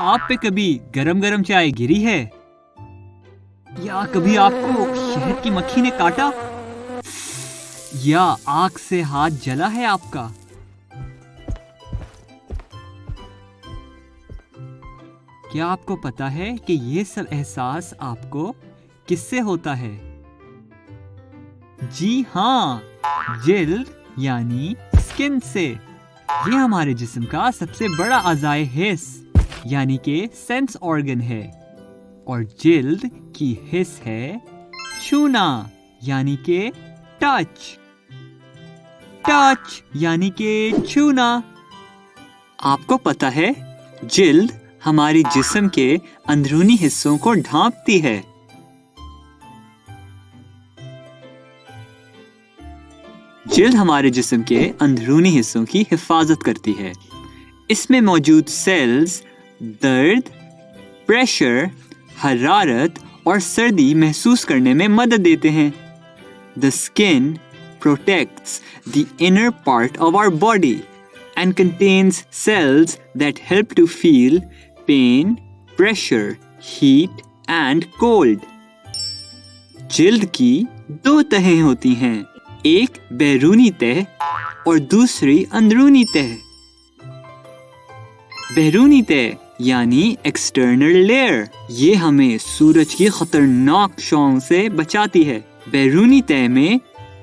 आप पे कभी गरम गरम चाय गिरी है? या कभी आपको शहद की मक्खी ने काटा? या आग से हाथ जला है आपका? क्या आपको पता है कि ये सब एहसास आपको किससे होता है? जी हाँ, जिल्द यानी स्किन से। ये हमारे जिस्म का सबसे बड़ा अज़ाए हिस यानी कि सेंस ऑर्गन है, और जिल्द की हिस है छूना यानी कि टच। टच यानी कि छूना। आपको पता है, जिल्द हमारी जिस्म के अंदरूनी हिस्सों को ढांपती है। जिल्द हमारे जिस्म के अंदरूनी हिस्सों की हिफाजत करती है। इसमें मौजूद सेल्स दर्द, प्रेशर, हरारत और सर्दी महसूस करने में मदद देते हैं। The skin protects the inner part of our body and contains cells that help to feel pain, pressure, heat and cold. जिल्द की दो तहें होती हैं, एक बैरूनी तह और दूसरी अंदरूनी तह। बैरूनी तह यानी एक्सटर्नल लेयर, ये हमें सूरज की खतरनाक शॉन्ग से बचाती है। बैरूनी तह में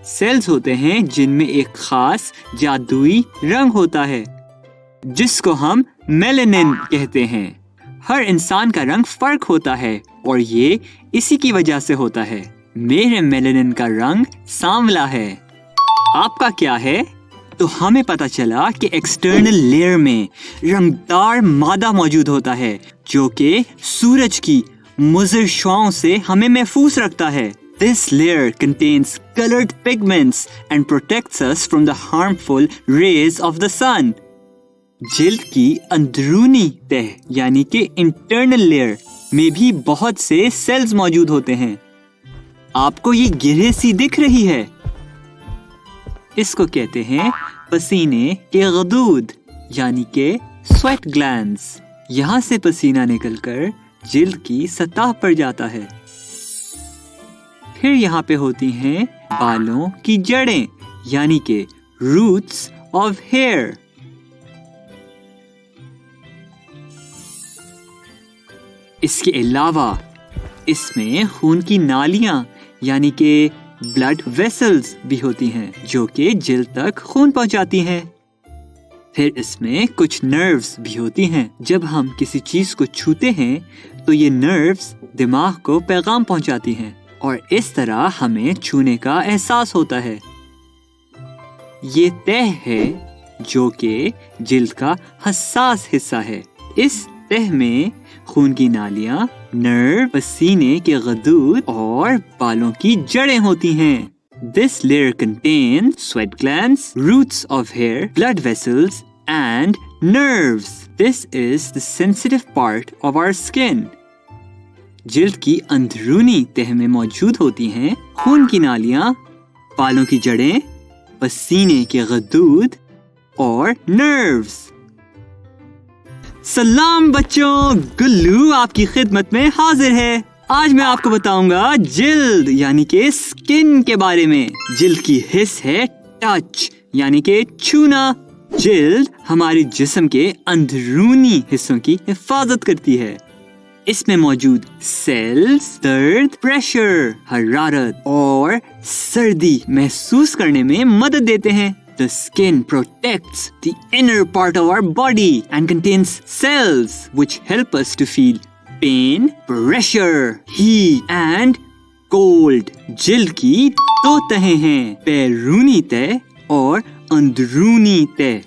सेल्स होते हैं जिनमें एक खास जादुई रंग होता है जिसको हम मेलानिन कहते हैं। हर इंसान का रंग फर्क होता है और ये इसी की वजह से होता है। मेरे मेलानिन का रंग सांवला है। आपका क्या है? तो हमें पता चला कि एक्सटर्नल लेयर में रंगदार मादा मौजूद होता है जो कि सूरज की मुज़र शुआओं से हमें महफूज रखता है। This layer contains colored pigments and protects us from the harmful rays of the sun. जिल्द की अंदरूनी तह यानी कि इंटरनल लेयर में भी बहुत से सेल्स मौजूद होते हैं। आपको ये गिरह सी दिख रही है, इसको कहते हैं पसीने के गदूद यानी कि स्वेट ग्लैंड्स। यहाँ से पसीना निकलकर जिल्द की सतह पर जाता है। फिर यहाँ पे होती हैं बालों की जड़ें यानी कि रूट्स ऑफ हेयर। इसके अलावा इसमें खून की नालियां यानी कि ब्लड वेसल्स भी होती हैं जो कि जिल्द तक खून पहुंचाती हैं। फिर इसमें कुछ नर्व्स भी होती हैं। जब हम किसी चीज को छूते हैं तो ये नर्व्स दिमाग को पैगाम पहुंचाती हैं और इस तरह हमें छूने का एहसास होता है। ये तह है जो कि जिल्द का हसास हिस्सा है। इस तह में खून की नालियां, नर्व, पसीने के गदूद और बालों की जड़ें होती हैं। This layer contains sweat glands, roots of hair, blood vessels and nerves. This is the sensitive part of our skin. जिल्द की अंदरूनी तह में मौजूद होती हैं खून की नालियां, बालों की जड़ें, पसीने के गदूद और नर्व्स। सलाम बच्चों, गुल्लू आपकी खिदमत में हाजिर है। आज मैं आपको बताऊंगा जिल्द यानी कि स्किन के बारे में। जिल्द की हिस है टच यानी कि छूना। जिल्द हमारे जिस्म के अंदरूनी हिस्सों की हिफाजत करती है। इसमें मौजूद सेल्स दर्द, प्रेशर, हरारत और सर्दी महसूस करने में मदद देते हैं। The skin protects the inner part of our body and contains cells which help us to feel pain, pressure, heat and cold. जिल्द की दो तहें हैं, बैरूनी तह और अंदरूनी तह।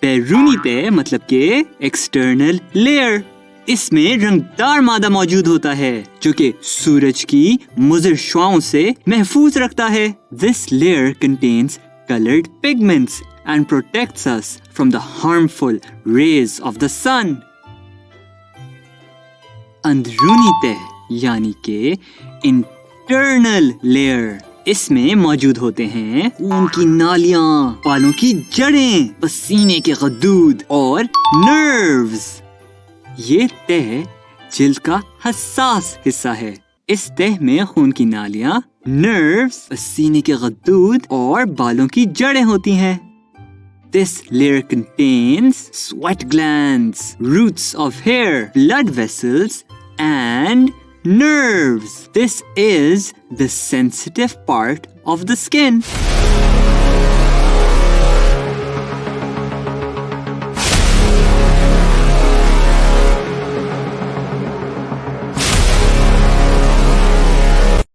बैरूनी तह मतलब के एक्सटर्नल लेयर। इसमें रंगदार मादा मौजूद होता है जो कि सूरज की मुज़र शुआओं से महफूज रखता है। This layer contains colored pigments and protects us from the harmful rays of the sun. अंदरूनी तह यानी कि internal layer, इसमें मौजूद होते हैं खून की नालियां, बालों की जड़ें, पसीने के गदूद और nerves. یہ تہ جلد کا حساس حصہ ہے. اس تہ میں خون کی نالیاں، نروز، سینے کے غدود اور بالوں کی جڑیں ہوتی ہیں. This layer contains sweat glands, roots of hair, blood vessels, and nerves. This is the sensitive part of the skin.